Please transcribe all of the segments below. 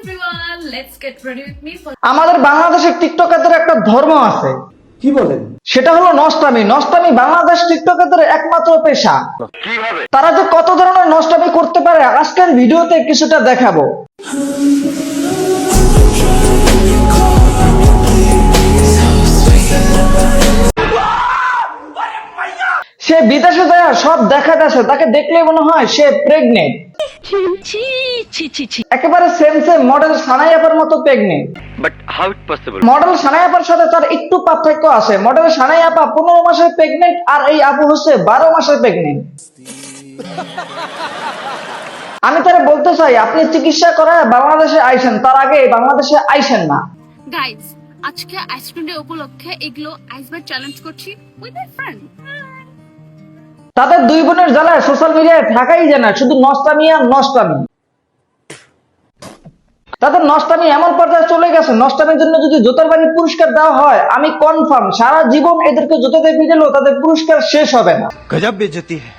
everyone, let's get ready with me for আমাদের বাংলাদেশের টিকটকারদের একটা ধর্ম আছে। কি বলেন? সেটা হলো নষ্টামি। নষ্টামি বাংলাদেশ টিকটকারদের একমাত্র পেশা। কিভাবে? তারা যে কত ধরনের নষ্টামি করতে পারে আজকের ভিডিওতে কিছুটা দেখাবো। সে বিদেশে যায় সব দেখাতেছে, তাকে দেখলেই মনে হয় সে প্রেগনেন্ট। একেবারে সেম মডেল সানাই আপার মতো pregnant. But how it possible? Model সানাই আপার সাথে তার একটু পার্থক্য আছে। মডেল সানাই আপা 15 মাসের প্রেগনেন্ট আর এই আপু হচ্ছে 12 মাসের প্রেগনেন্ট। আমি তারা বলতে চাই আপনি চিকিৎসা করায় বাংলাদেশে আইসেন, তার আগে বাংলাদেশে আইসেন না। guys, আজকে আইসক্রিম ডে উপলক্ষে এগুলো আইসবার চ্যালেঞ্জ করছি উইথ মাই ফ্রেন্ড। তাদের দুই বোনের জ্বালায় সোশ্যাল মিডিয়ায় থাকাই যায় না, শুধু নষ্টামি আর নষ্টামি। তাদের নষ্টামি এমন পর্যায়ে চলে গেছে, নষ্টামির জন্য যদি জুতার বাড়ি পুরস্কার দেওয়া হয় আমি কনফার্ম সারা জীবন এদেরকে জুতাতে পিটালেও তাদের পুরস্কার শেষ হবে না। গজব বেইজ্জতি है।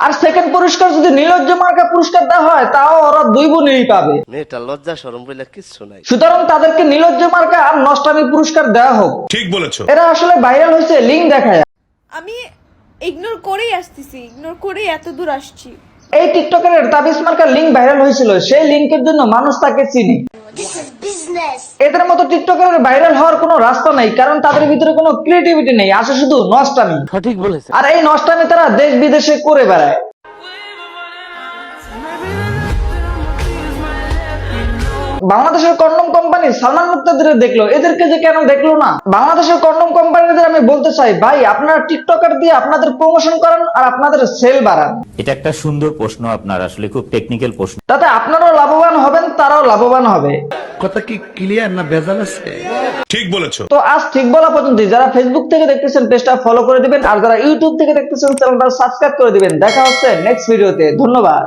আর সেকেন্ড পুরস্কার যদি নীলজ্জ মার্কা পুরস্কার দেওয়া হয় তাও ওরা দুই বোনেই পাবে। মেয়েটা লজ্জা শরম বলে কিচ্ছু নাই। সুতরাং তাদেরকে নীলজ্জ মার্কা আর নষ্টামি পুরস্কার দেওয়া হোক। ঠিক বলেছো। এরা আসলে ভাইরাল হয়েছে লিঙ্ক দেখায়। আমি ইগনোর করেই আসতেছি, ইগনোর করেই এত দূর আসছি। এই টিকটকের তাবিজ মার্কার লিঙ্ক ভাইরাল হয়েছিল, সেই লিঙ্কের জন্য মানুষ তাকে চিনে। এদের মতো টিকটকের ভাইরাল হওয়ার কোনো রাস্তা নাই, কারণ তাদের ভিতরে কোনো ক্রিয়েটিভিটি নেই, আছে শুধু নষ্টামি। সঠিক বলেছে। আর এই নষ্টামি তারা দেশ বিদেশে করে বেড়ায়। বাংলাদেশের কন্ডম কোম্পানি সালমান মুক্তাদির দেখলো, এদেরকে যে কেন দেখলো না? বাংলাদেশের কন্ডম কোম্পানিদের আমি বলতে চাই, ভাই আপনারা টিকটকার দিয়ে আপনাদের প্রমোশন করেন আর আপনাদের সেল বাড়ান। এটা একটা সুন্দর প্রশ্ন, আপনার আসলে খুব টেকনিক্যাল প্রশ্ন। তাতে আপনারাও লাভবান হবেন, তারাও লাভবান হবে। কথা কি ক্লিয়ার না ভেজাল আছে? ঠিক বলেছো। তো আজ ঠিক বলা পর্যন্ত। যারা ফেসবুক থেকে দেখতেছেন পেজটা ফলো করে দিবেন, আর যারা ইউটিউব থেকে দেখতেছেন চ্যানেলটা সাবস্ক্রাইব করে দিবেন। দেখা হচ্ছে নেক্সট ভিডিওতে। ধন্যবাদ।